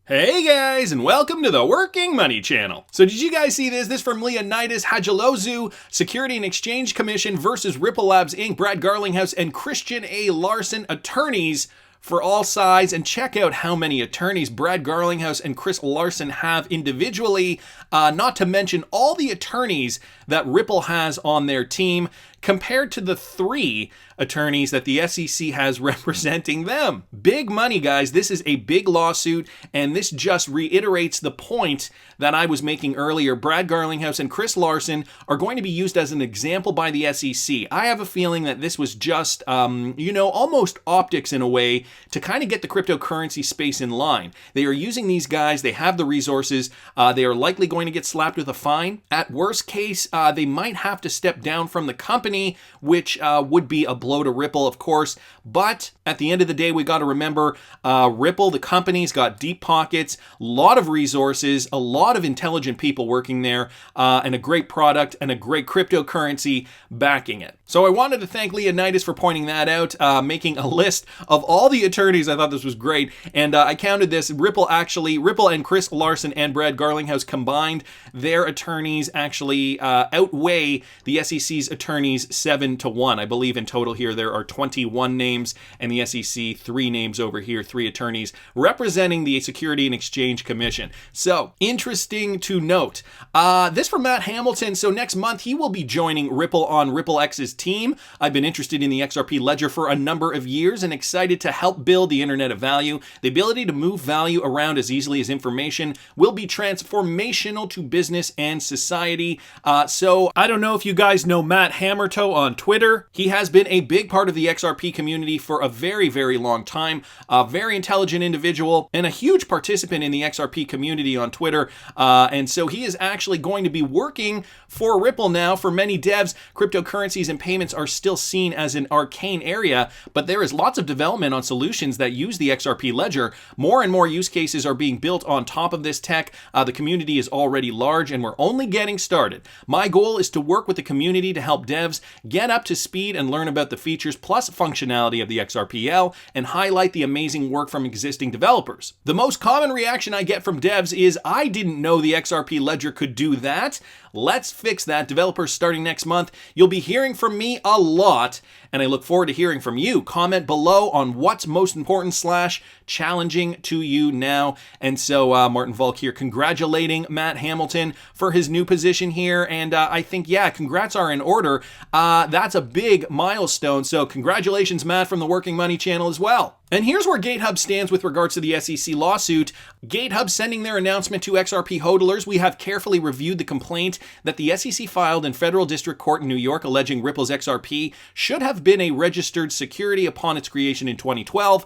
Hey guys, and welcome to the Working Money channel. So did you guys see this? This from LEOHADJILOIZOU, Security and Exchange Commission versus Ripple Labs Inc., Brad Garlinghouse and Christian A. Larson, attorneys for all sides. And check out how many attorneys Brad Garlinghouse and Chris Larson have individually, not to mention all the attorneys that Ripple has on their team, compared to the 3 attorneys that the SEC has representing them. Big money, guys. This is a big lawsuit, and this just reiterates the point that I was making earlier. Brad Garlinghouse and Chris Larson are going to be used as an example by the SEC. I have a feeling that this was just, almost optics in a way to kind of get the cryptocurrency space in line. They are using these guys. They have the resources. They are likely going to get slapped with a fine. At worst case, they might have to step down from the company, which would be a blow to Ripple, of course. But at the end of the day, we got to remember Ripple, the company's got deep pockets, a lot of resources, a lot of intelligent people working there, and a great product and a great cryptocurrency backing it. So I wanted to thank Leonidas for pointing that out, making a list of all the attorneys. I thought this was great. And I counted this. Ripple and Chris Larson and Brad Garlinghouse combined, their attorneys actually outweigh the SEC's attorneys 7-1. I believe in total here there are 21 names, and the SEC 3 names over here, 3 attorneys representing the Security and Exchange Commission. So interesting to note. This from Matt Hamilton. So next month he will be joining Ripple on RippleExec's team. I've been interested in the XRP ledger for a number of years and excited to help build the internet of value. The ability to move value around as easily as information will be transformational to business and society. So I don't know if you guys know Matt HAMMERTOE on Twitter. He has been a big part of the XRP community for a very, very long time. A very intelligent individual and a huge participant in the XRP community on Twitter. And so he is actually going to be working for Ripple now. For many devs, cryptocurrencies and payments are still seen as an arcane area, but there is lots of development on solutions that use the XRP ledger. More and more use cases are being built on top of this tech. The community is already large and we're only getting started. My goal is to work with the community to help devs get up to speed and learn about the features plus functionality of the XRPL and highlight the amazing work from existing developers. The most common reaction I get from devs is, I didn't know the XRP ledger could do that. Let's fix that. Developers starting next month. You'll be hearing from me a lot, and I look forward to hearing from you. Comment below on what's most important / challenging to you now. And so Martin Volk here congratulating Matt Hamilton for his new position here. And I think, congrats are in order. That's a big milestone. So congratulations, Matt, from the Working Money channel as well. And here's where Gatehub stands with regards to the SEC lawsuit. Gatehub sending their announcement to XRP Holders. We have carefully reviewed the complaint that the SEC filed in Federal District Court in New York alleging Ripple's XRP should have been a registered security upon its creation in 2012,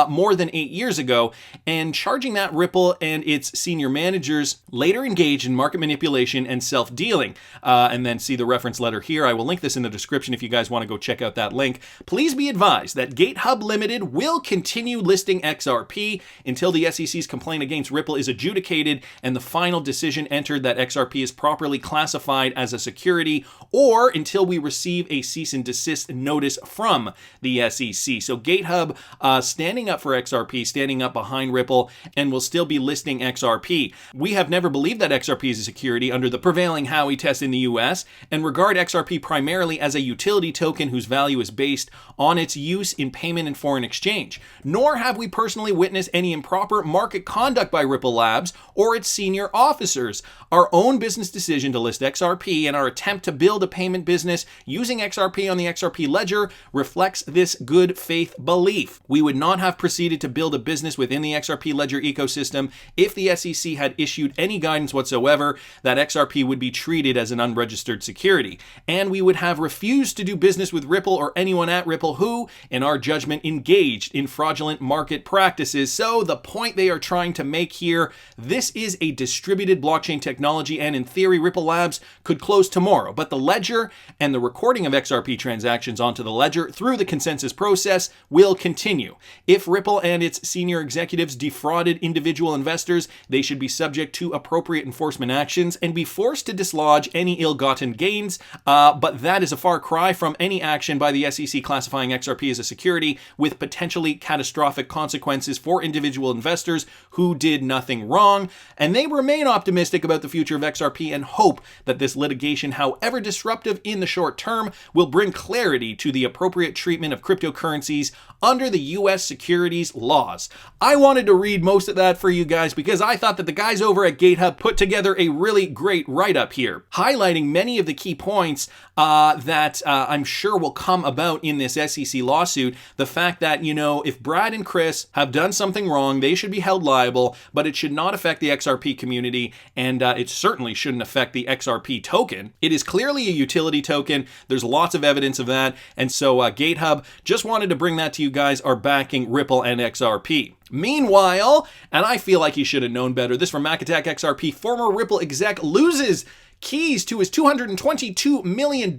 more than 8 years ago, and charging that Ripple and its senior managers later engaged in market manipulation and self-dealing. And then see the reference letter here. I will link this in the description if you guys want to go check out that link. Please be advised that Gatehub Limited will continue listing XRP until the SEC's complaint against Ripple is adjudicated and the final decision entered that XRP is properly classified as a security, or until we receive a cease and desist notice from the SEC. So Gatehub standing up for XRP, standing up behind Ripple, and will still be listing XRP. We have never believed that XRP is a security under the prevailing Howey test in the US, and regard XRP primarily as a utility token whose value is based on its use in payment and foreign exchange. Nor have we personally witnessed any improper market conduct by Ripple Labs or its senior officers. Our own business decision to list XRP and our attempt to build a payment business using XRP on the XRP ledger reflects this good faith belief. We would not have proceeded to build a business within the XRP ledger ecosystem if the SEC had issued any guidance whatsoever that XRP would be treated as an unregistered security. And we would have refused to do business with Ripple or anyone at Ripple who, in our judgment, engaged in fraudulent market practices. So the point they are trying to make here, this is a distributed blockchain technology, and in theory Ripple Labs could close tomorrow, but the ledger and the recording of XRP transactions onto the ledger through the consensus process will continue. If Ripple and its senior executives defrauded individual investors, they should be subject to appropriate enforcement actions and be forced to dislodge any ill-gotten gains, but that is a far cry from any action by the SEC classifying XRP as a security with potentially catastrophic consequences for individual investors who did nothing wrong, and they remain optimistic about the future of XRP and hope that this litigation, however disruptive in the short term, will bring clarity to the appropriate treatment of cryptocurrencies under the US securities laws. I wanted to read most of that for you guys because I thought that the guys over at Gatehub put together a really great write-up here, highlighting many of the key points that I'm sure will come about in this SEC lawsuit. The fact that, if Brad and Chris have done something wrong, they should be held liable, but it should not affect the XRP community, and it certainly shouldn't affect the XRP token. It is clearly a utility token. There's lots of evidence of that, and so Gatehub just wanted to bring that to you guys, are backing Ripple and XRP. Meanwhile, and I feel like he should have known better, this from MACKATTACKXRP, former RippleExec loses keys to his $222 million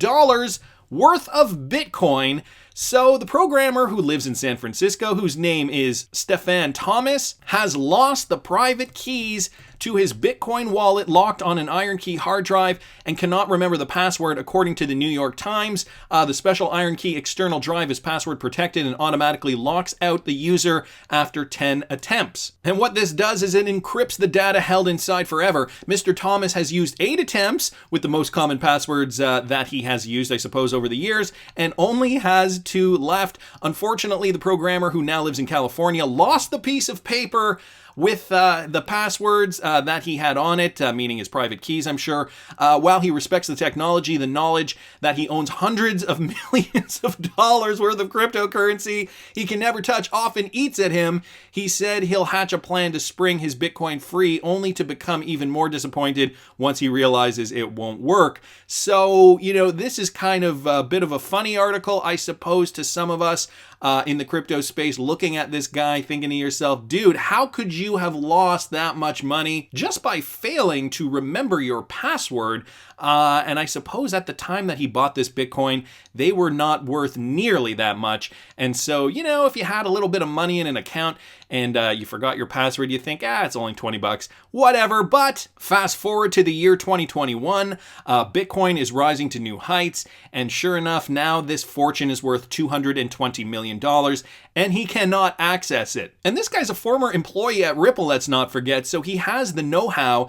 worth of Bitcoin. So the programmer who lives in San Francisco, whose name is Stefan Thomas, has lost the private keys to his Bitcoin wallet locked on an Iron Key hard drive and cannot remember the password, according to the New York Times. The special Iron Key external drive is password protected and automatically locks out the user after 10 attempts. And what this does is it encrypts the data held inside forever. Mr. Thomas has used 8 attempts with the most common passwords that he has used, I suppose, over the years, and only has 2 left. Unfortunately, the programmer, who now lives in California, lost the piece of paper with the passwords that he had on it, meaning his private keys, I'm sure. While he respects the technology, the knowledge that he owns hundreds of millions of dollars worth of cryptocurrency he can never touch often eats at him. He said he'll hatch a plan to spring his Bitcoin free, only to become even more disappointed once he realizes it won't work. So, this is kind of a bit of a funny article, I suppose, to some of us in the crypto space, looking at this guy, thinking to yourself, dude, how could you have lost that much money just by failing to remember your password? And I suppose at the time that he bought this Bitcoin, they were not worth nearly that much. And so, if you had a little bit of money in an account and you forgot your password, you think, it's only 20 bucks, whatever. But fast forward to the year 2021, Bitcoin is rising to new heights. And sure enough, now this fortune is worth $220 million, and he cannot access it. And this guy's a former employee at Ripple, let's not forget, so he has the know-how.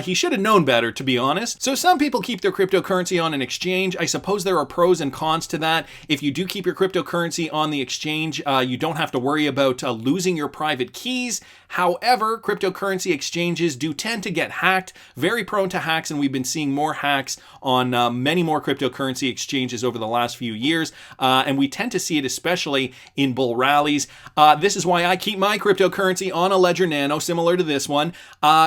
He should have known better, to be honest. So some people keep their cryptocurrency on an exchange. I suppose there are pros and cons to that. If you do keep your cryptocurrency on the exchange, you don't have to worry about losing your private keys. However, cryptocurrency exchanges do tend to get hacked, very prone to hacks, and we've been seeing more hacks on many more cryptocurrency exchanges over the last few years, and we tend to see it especially in bull rallies. This is why I keep my cryptocurrency on a Ledger Nano, similar to this one,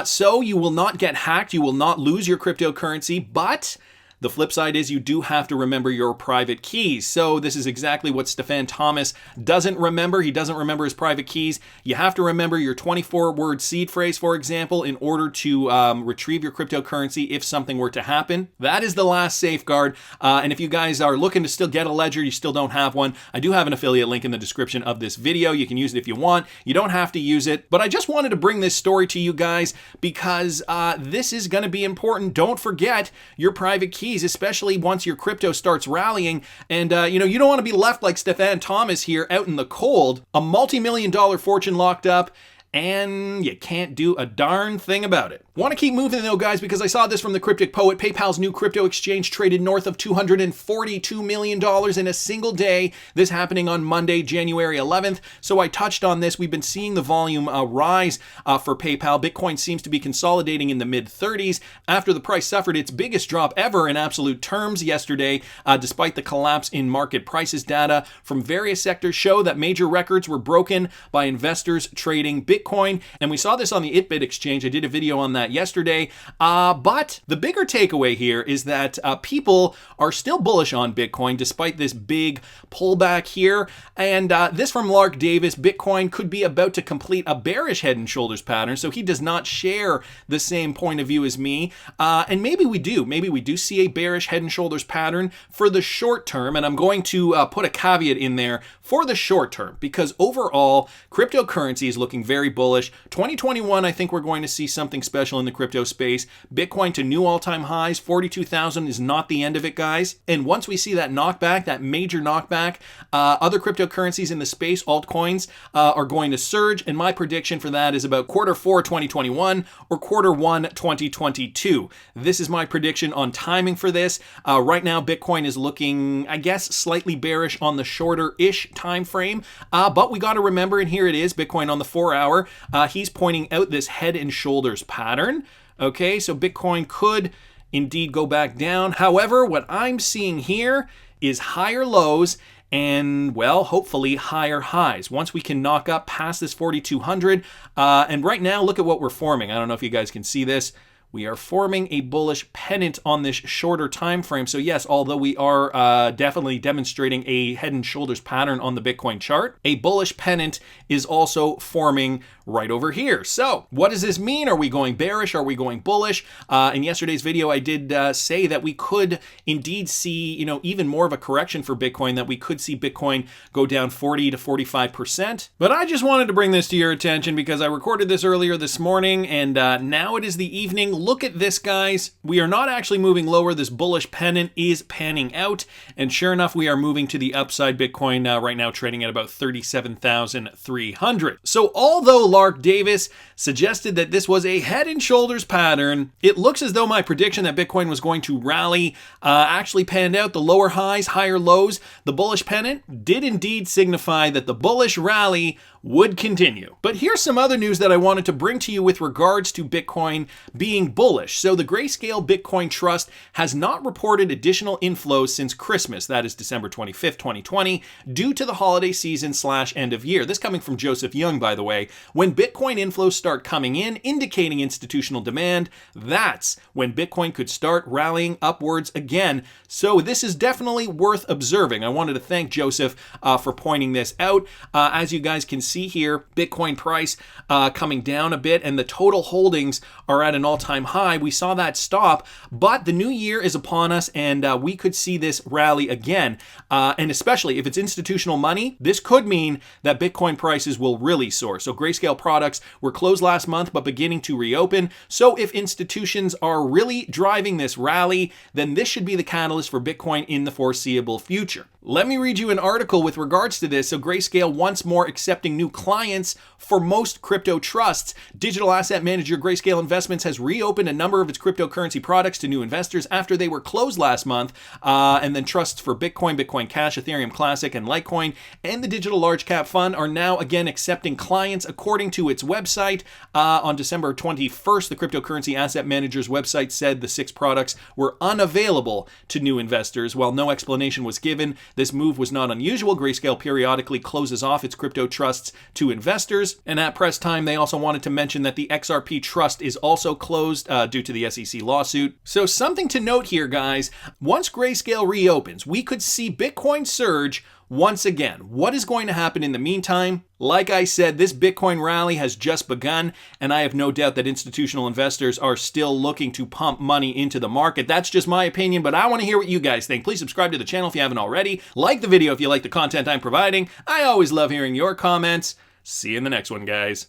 so you will not get hacked, you will not lose your cryptocurrency, but the flip side is you do have to remember your private keys. So this is exactly what Stefan Thomas doesn't remember. He doesn't remember his private keys. You have to remember your 24-word seed phrase, for example, in order to retrieve your cryptocurrency if something were to happen. That is the last safeguard. And if you guys are looking to still get a ledger, you still don't have one, I do have an affiliate link in the description of this video. You can use it if you want. You don't have to use it. But I just wanted to bring this story to you guys because this is going to be important. Don't forget your private keys, especially once your crypto starts rallying. And, you don't want to be left like Stefan Thomas here out in the cold, a multi-million-dollar fortune locked up, and you can't do a darn thing about it. Want to keep moving though, guys, because I saw this from the Cryptic Poet. PayPal's new crypto exchange traded north of $242 million in a single day. This happening on Monday, January 11th. So I touched on this. We've been seeing the volume rise for PayPal. Bitcoin seems to be consolidating in the mid-30s after the price suffered its biggest drop ever in absolute terms yesterday, despite the collapse in market prices. Data from various sectors show that major records were broken by investors trading Bitcoin. And we saw this on the ItBit exchange. I did a video on that that yesterday. But the bigger takeaway here is that people are still bullish on Bitcoin despite this big pullback here. And this from Lark Davis, Bitcoin could be about to complete a bearish head and shoulders pattern. So he does not share the same point of view as me. And maybe we do. Maybe we do see a bearish head and shoulders pattern for the short term. And I'm going to put a caveat in there for the short term, because overall, cryptocurrency is looking very bullish. 2021, I think we're going to see something special in the crypto space. Bitcoin to new all-time highs, 42,000 is not the end of it, guys. And once we see that knockback, that major knockback, other cryptocurrencies in the space, altcoins, are going to surge. And my prediction for that is about Q4 2021 or Q1 2022. This is my prediction on timing for this. Right now, Bitcoin is looking, I guess, slightly bearish on the shorter-ish time frame. But we got to remember, and here it is, Bitcoin on the 4-hour, he's pointing out this head and shoulders pattern. Okay, so Bitcoin could indeed go back down. However, what I'm seeing here is higher lows and, well, hopefully higher highs once we can knock up past this 4,200. And right now, look at what we're forming. I don't know if you guys can see this. We are forming a bullish pennant on this shorter time frame. So yes, although we are definitely demonstrating a head and shoulders pattern on the Bitcoin chart, a bullish pennant is also forming right over here. So what does this mean? Are we going bearish? Are we going bullish? In yesterday's video, I did say that we could indeed see, even more of a correction for Bitcoin, that we could see Bitcoin go down 40 to 45%. But I just wanted to bring this to your attention because I recorded this earlier this morning, and now it is the evening. Look at this, guys. We are not actually moving lower. This bullish pennant is panning out, and sure enough, we are moving to the upside. Bitcoin right now trading at about 37,300. So although Lark Davis suggested that this was a head and shoulders pattern, it looks as though my prediction that Bitcoin was going to rally actually panned out. The lower highs, higher lows, the bullish pennant did indeed signify that the bullish rally would continue. But here's some other news that I wanted to bring to you with regards to Bitcoin being bullish. So the Grayscale Bitcoin Trust has not reported additional inflows since Christmas, that is December 25th, 2020, due to the holiday season / end of year. This coming from Joseph Young, by the way. When Bitcoin inflows start coming in, indicating institutional demand, that's when Bitcoin could start rallying upwards again. So this is definitely worth observing. I wanted to thank Joseph for pointing this out. As you guys can see here, Bitcoin price coming down a bit, and the total holdings are at an all-time high. We saw that stop, but the new year is upon us, and we could see this rally again. And especially if it's institutional money, this could mean that Bitcoin prices will really soar. So Grayscale products were closed last month, but beginning to reopen. So if institutions are really driving this rally, then this should be the catalyst for Bitcoin in the foreseeable future. Let me read you an article with regards to this. So Grayscale once more accepting new clients for most crypto trusts. Digital asset manager Grayscale Investments has reopened a number of its cryptocurrency products to new investors after they were closed last month. And then trusts for Bitcoin, Bitcoin Cash, Ethereum Classic, and Litecoin, and the Digital Large Cap Fund are now again accepting clients according to its website. On December 21st, the cryptocurrency asset manager's website said the 6 products were unavailable to new investors. While no explanation was given, this move was not unusual. Grayscale periodically closes off its crypto trusts to investors. And at press time, they also wanted to mention that the XRP Trust is also closed due to the SEC lawsuit. So something to note here, guys. Once Grayscale reopens, we could see Bitcoin surge once again. What is going to happen in the meantime? Like I said, this Bitcoin rally has just begun, and I have no doubt that institutional investors are still looking to pump money into the market. That's just my opinion, but I want to hear what you guys think. Please subscribe to the channel if you haven't already. Like the video if you like the content I'm providing. I always love hearing your comments. See you in the next one, guys.